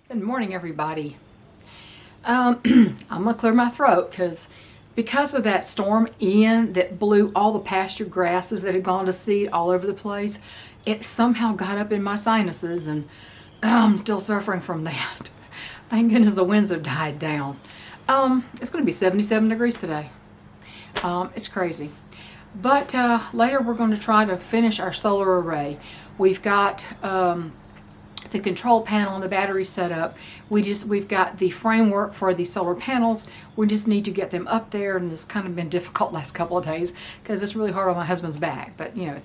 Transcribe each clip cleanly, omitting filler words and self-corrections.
Good morning, everybody. I'm gonna clear my throat because of that storm Ian that blew all the pasture grasses that had gone to seed all over the place. It somehow got up in my sinuses, and I'm still suffering from that. Thank goodness the winds have died down. It's going to be 77 degrees today. It's crazy. But later we're going to try to finish our solar array. We've got the control panel and the battery set up. We've got the framework for the solar panels. We just need to get them up there, and it's kind of been difficult last couple of days because it's really hard on my husband's back. But you know,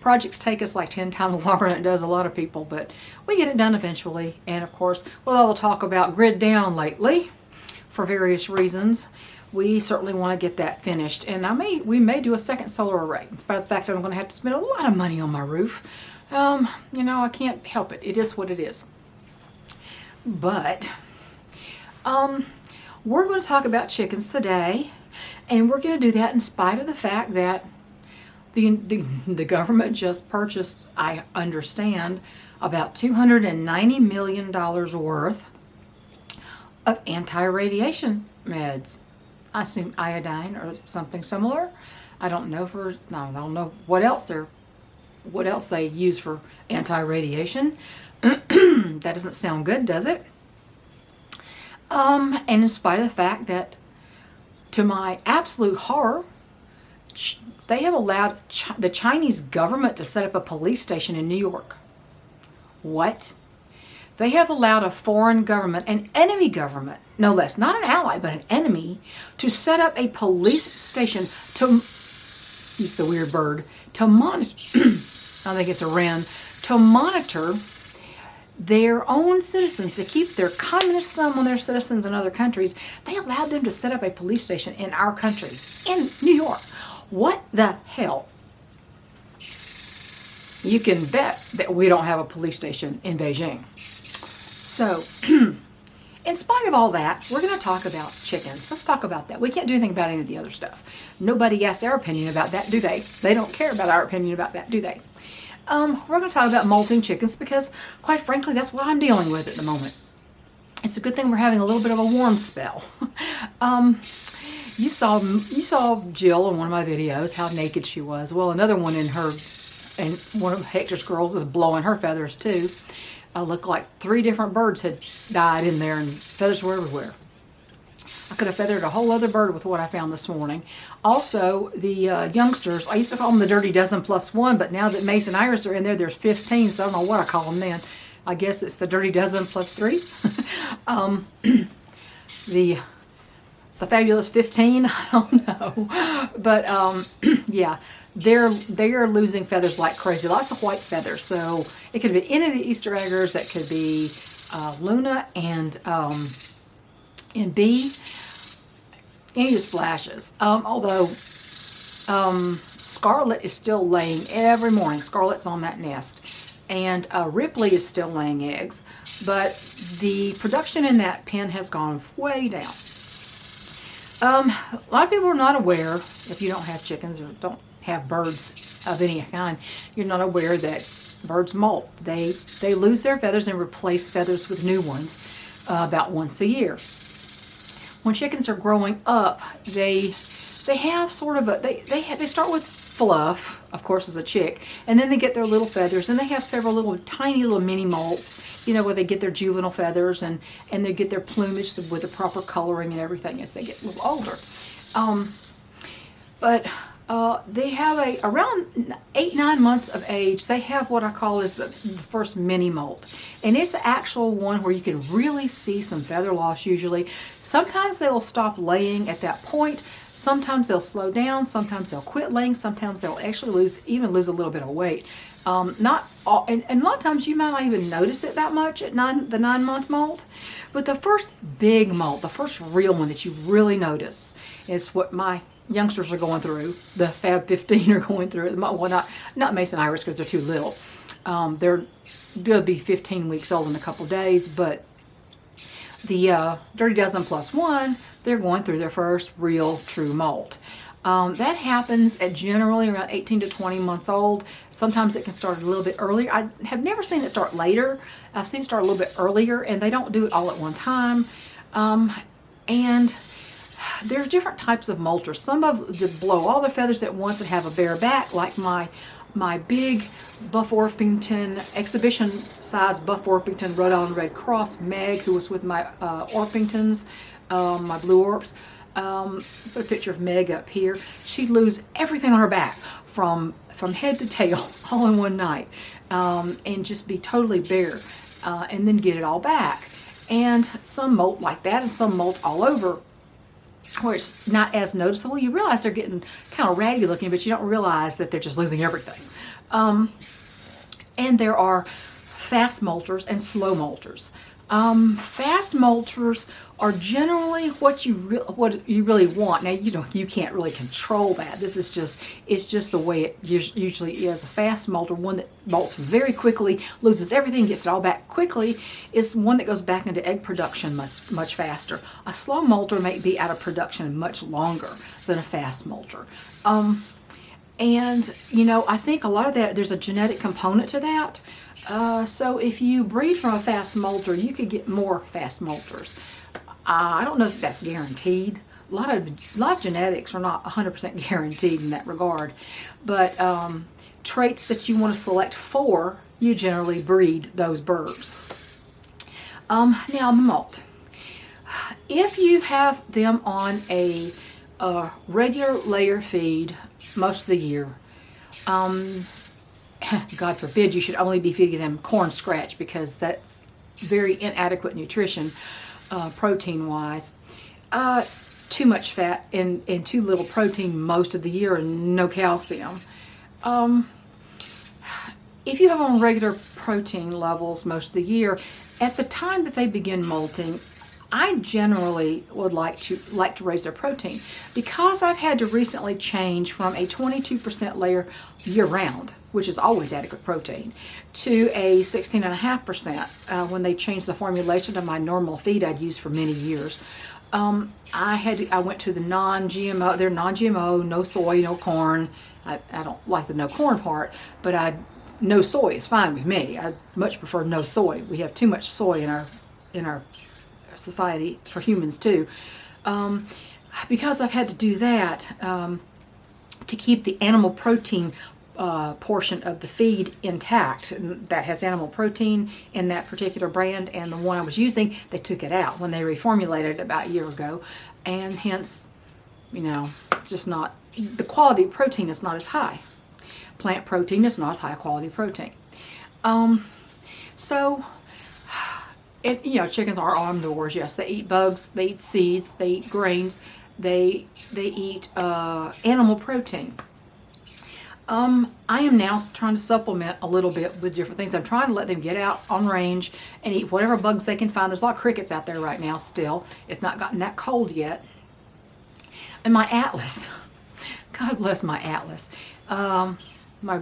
projects take us like 10 times longer than it does a lot of people, but we get it done eventually. And of course, with all the talk about grid down lately for various reasons, we certainly want to get that finished. And we may do a second solar array, in spite of the fact that I'm going to have to spend a lot of money on my roof. You know, I can't help it. It is what it is. But we're going to talk about chickens today, and we're going to do that in spite of the fact that the government just purchased, I understand, about $290 million worth of anti-radiation meds. I assume iodine or something similar. I don't know I don't know what else they use for anti-radiation. That doesn't sound good, does it? And in spite of the fact that, to my absolute horror, they have allowed the Chinese government to set up a police station in New York. What? They have allowed a foreign government, an enemy government, no less, not an ally, but an enemy, to set up a police station to, excuse the weird bird, to monitor, I think it's a wren, to monitor their own citizens, to keep their communist thumb on their citizens in other countries. They allowed them to set up a police station in our country, in New York. What the hell? You can bet that we don't have a police station in Beijing. So, in spite of all that, we're going to talk about chickens. Let's talk about that. We can't do anything about any of the other stuff. Nobody asks our opinion about that, do they? They don't care about our opinion about that, do they? We're going to talk about molting chickens because, quite frankly, that's what I'm dealing with at the moment. It's a good thing we're having a little bit of a warm spell. You saw Jill in one of my videos, how naked she was. Well, another one and one of Hector's girls is blowing her feathers too. Looked like 3 different birds had died in there, and feathers were everywhere. I could have feathered a whole other bird with what I found this morning. Also, the youngsters, I used to call them the Dirty Dozen plus 1, but now that Mace and Iris are in there, there's 15, so I don't know what I call them then. I guess it's the Dirty Dozen plus 3. The Fabulous 15, I don't know. But yeah. They are losing feathers like crazy. Lots of white feathers. So it could be any of the Easter eggers. That could be Luna and Bee. Any of the splashes. Although Scarlet is still laying every morning. Scarlet's on that nest. And Ripley is still laying eggs. But the production in that pen has gone way down. A lot of people are not aware, if you don't have chickens or don't have birds of any kind, you're not aware that birds molt. They lose their feathers and replace feathers with new ones about once a year. When chickens are growing up, they have sort of they start with fluff, of course, as a chick, and then they get their little feathers, and they have several little tiny little mini molts, you know, where they get their juvenile feathers and they get their plumage with the proper coloring and everything as they get a little older. But they have around 8-9 months of age, they have what I call is the first mini molt. And it's the actual one where you can really see some feather loss usually. Sometimes they will stop laying at that point. Sometimes they'll slow down. Sometimes they'll quit laying. Sometimes they'll actually lose a little bit of weight. Not all, and a lot of times you might not even notice it that much at the 9-month molt. But the first big molt, the first real one that you really notice is what my youngsters are going through. The Fab 15 are going through. Well, not Mason and Iris because they're too little. They're going to be 15 weeks old in a couple days, but the Dirty Dozen plus 1, they're going through their first real true molt. That happens at generally around 18 to 20 months old. Sometimes it can start a little bit earlier. I have never seen it start later. I've seen it start a little bit earlier, and they don't do it all at one time. And there's different types of molters. Some of them blow all their feathers at once and have a bare back, like my big Buff Orpington, exhibition size Buff Orpington Rhode Island Red Cross, Meg, who was with my Orpingtons, my Blue Orps. Put a picture of Meg up here. She'd lose everything on her back from head to tail all in one night, and just be totally bare, and then get it all back. And some molt like that, and some molt all over, where it's not as noticeable. You realize they're getting kind of raggy looking, but you don't realize that they're just losing everything. And there are fast molters and slow molters. Fast molters are generally what you really want. Now, you can't really control that. It's just the way it usually is. A fast molter, one that molts very quickly, loses everything, gets it all back quickly, is one that goes back into egg production much faster. A slow molter may be out of production much longer than a fast molter. And I think a lot of that, there's a genetic component to that. So if you breed from a fast molter, you could get more fast molters. I don't know if that's guaranteed. A lot of genetics are not 100% guaranteed in that regard. But traits that you want to select for, you generally breed those birds. Now the molt. If you have them on a regular layer feed most of the year, God forbid you should only be feeding them corn scratch, because that's very inadequate nutrition, protein wise. It's too much fat and too little protein most of the year, and no calcium. If you have on regular protein levels most of the year, at the time that they begin molting, I generally would like to raise their protein, because I've had to recently change from a 22% layer year-round, which is always adequate protein, to a 16.5% when they changed the formulation of my normal feed I'd used for many years. I went to the non-GMO. They're non-GMO, no soy, no corn. I don't like the no corn part, but no soy is fine with me. I much prefer no soy. We have too much soy in our society, for humans too, because I've had to do that to keep the animal protein portion of the feed intact. And that has animal protein in that particular brand, and the one I was using, they took it out when they reformulated it about a year ago, and hence, just not, the quality of protein is not as high. Plant protein is not as high quality protein. Chickens are omnivores. Yes, they eat bugs, they eat seeds, they eat grains, they eat animal protein. I am now trying to supplement a little bit with different things. I'm trying to let them get out on range and eat whatever bugs they can find. There's a lot of crickets out there right now still. It's not gotten that cold yet. And my Atlas, God bless my Atlas. My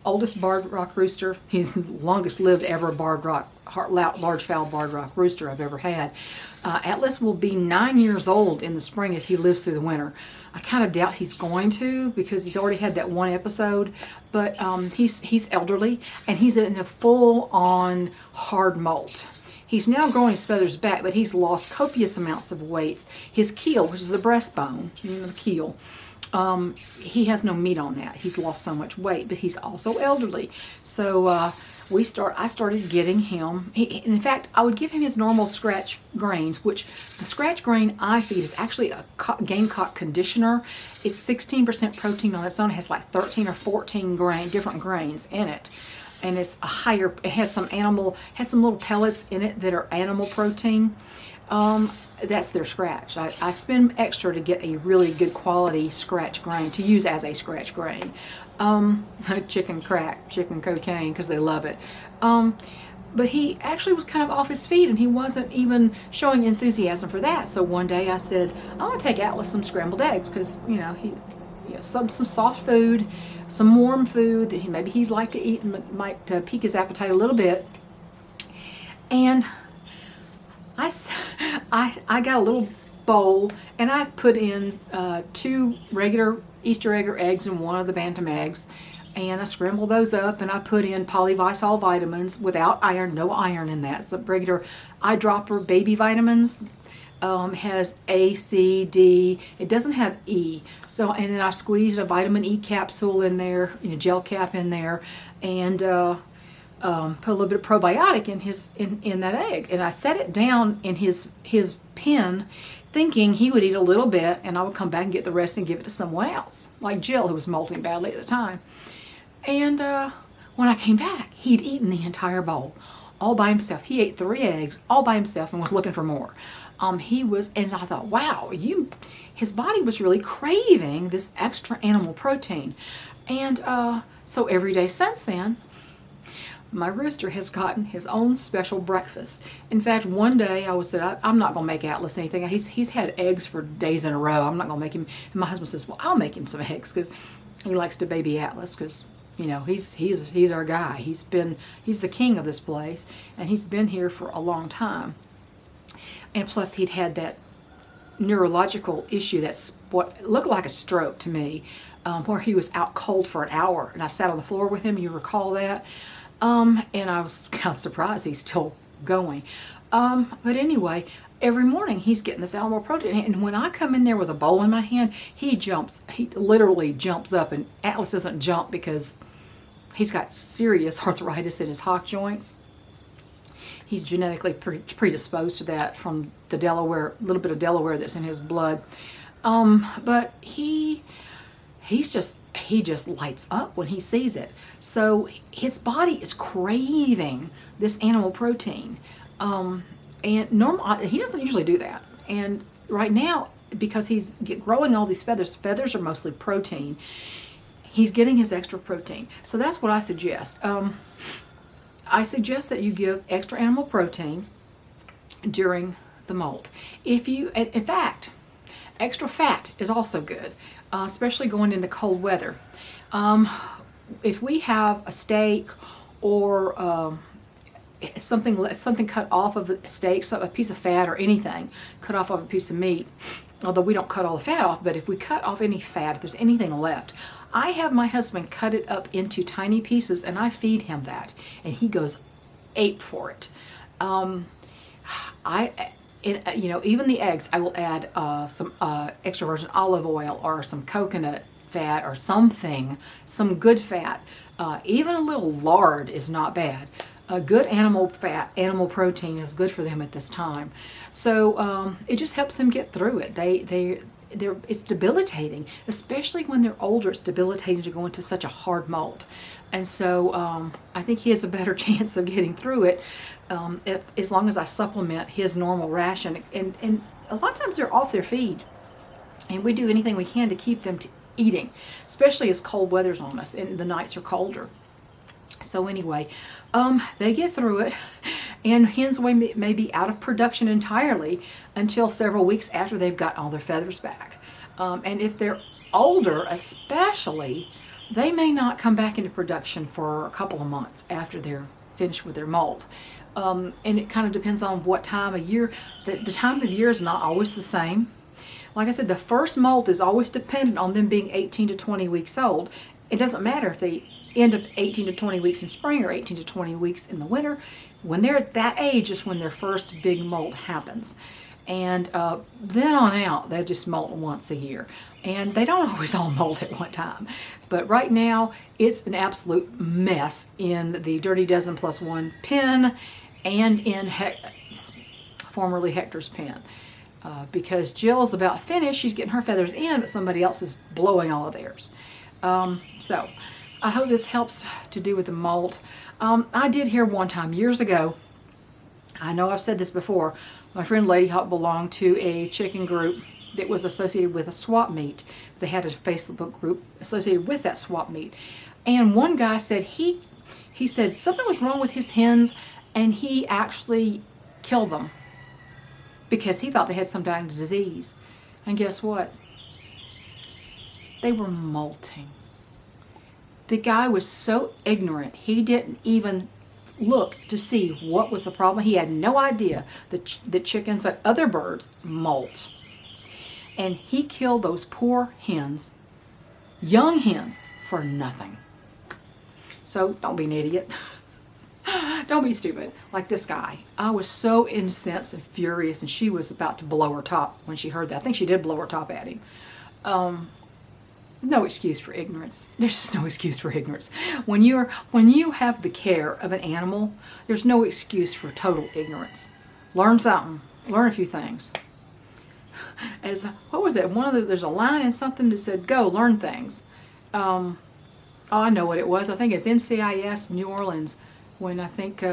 oldest barred rock rooster, he's the longest lived ever large fowl barred rock rooster I've ever had. Atlas will be 9 years old in the spring if he lives through the winter. I kind of doubt he's going to, because he's already had that one episode, but he's elderly, and he's in a full-on hard molt. He's now growing his feathers back, but he's lost copious amounts of weight. His keel, which is the breastbone, the keel, he has no meat on that. He's lost so much weight, but he's also elderly. So I started getting him, in fact, I would give him his normal scratch grains, which the scratch grain I feed is actually a gamecock conditioner. It's 16% protein on its own. It has like 13 or 14 different grains in it. And it has some little pellets in it that are animal protein. That's their scratch. I spend extra to get a really good quality scratch grain to use as a scratch grain. Chicken crack, chicken cocaine, because they love it. But he actually was kind of off his feet, and he wasn't even showing enthusiasm for that. So one day I said, I want to take Atlas some scrambled eggs, because some soft food, some warm food that maybe he'd like to eat and might pique his appetite a little bit. And I got a little bowl, and I put in 2 regular Easter egg or eggs and 1 of the bantam eggs, and I scrambled those up, and I put in polyvisol vitamins without iron, no iron in that. So regular eyedropper baby vitamins. Has A, C, D. It doesn't have E. So, and then I squeezed a vitamin E capsule in there, gel cap in there, and put a little bit of probiotic in that egg. And I set it down in his pen, thinking he would eat a little bit, and I would come back and get the rest and give it to someone else, like Jill, who was molting badly at the time. And when I came back, he'd eaten the entire bowl, all by himself. He ate 3 eggs, all by himself, and was looking for more. And I thought, wow, his body was really craving this extra animal protein. And so every day since then, my rooster has gotten his own special breakfast. In fact, one day I said, I'm not going to make Atlas anything. He's had eggs for days in a row. I'm not going to make him. And my husband says, well, I'll make him some eggs, because he likes to baby Atlas, because he's our guy. He's the king of this place, and he's been here for a long time. And plus, he'd had that neurological issue that's what looked like a stroke to me, where he was out cold for an hour, and I sat on the floor with him. You recall that? And I was kind of surprised he's still going. But anyway, every morning he's getting this animal protein, and when I come in there with a bowl in my hand, he literally jumps up. And Atlas doesn't jump because he's got serious arthritis in his hock joints. He's genetically predisposed to that from the little bit of Delaware that's in his blood. But he just lights up when he sees it. So his body is craving this animal protein. And he doesn't usually do that. And right now, because he's growing all these feathers are mostly protein, he's getting his extra protein. So that's what I suggest. I suggest that you give extra animal protein during the molt. In fact, extra fat is also good, especially going into cold weather. If we have a steak or something cut off of a steak, a piece of fat or anything cut off of a piece of meat, although we don't cut all the fat off, but if we cut off any fat, if there's anything left, I have my husband cut it up into tiny pieces, and I feed him that, and he goes ape for it. Even the eggs, I will add some extra virgin olive oil or some coconut fat or something, some good fat. Even a little lard is not bad. A good animal protein is good for them at this time. So it just helps them get through it. It's debilitating, especially when they're older. It's debilitating to go into such a hard molt. And so I think he has a better chance of getting through it as long as I supplement his normal ration. And a lot of times they're off their feed, and we do anything we can to keep them eating, especially as cold weather's on us and the nights are colder. So anyway, they get through it, and hens may be out of production entirely until several weeks after they've got all their feathers back. And if they're older especially, they may not come back into production for a couple of months after they're finished with their molt. And it kind of depends on what time of year. The time of year is not always the same. Like I said, the first molt is always dependent on them being 18 to 20 weeks old. It doesn't matter if they end up 18 to 20 weeks in spring or 18 to 20 weeks in the winter. When they're at that age is when their first big molt happens. And then on out, they just molt once a year. And they don't always all molt at one time. But right now, it's an absolute mess in the Dirty Dozen Plus One pen and in formerly Hector's pen. Because Jill's about finished, she's getting her feathers in, but somebody else is blowing all of theirs. So I hope this helps to do with the molt. I did hear one time years ago, I know I've said this before, my friend Lady Hawk belonged to a chicken group that was associated with a swap meet. They had a Facebook group associated with that swap meet. And one guy said he said something was wrong with his hens, and he actually killed them because he thought they had some kind of disease. And guess what? They were molting. The guy was so ignorant, he didn't even look to see what was the problem. He had no idea that chickens and other birds molt. And he killed those poor hens, young hens, for nothing. So don't be an idiot. Don't be stupid like this guy. I was so incensed and furious, and she was about to blow her top when she heard that. I think she did blow her top at him. No excuse for ignorance. There's just no excuse for ignorance. When you have the care of an animal, there's no excuse for total ignorance. Learn something. Learn a few things. As what was it? There's a line in something that said, "Go learn things." Oh, I know what it was. I think it's NCIS New Orleans, when I think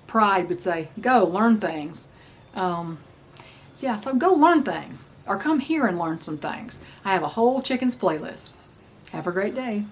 Pride would say, "Go learn things." So go learn things, or come here and learn some things. I have a whole chickens playlist. Have a great day.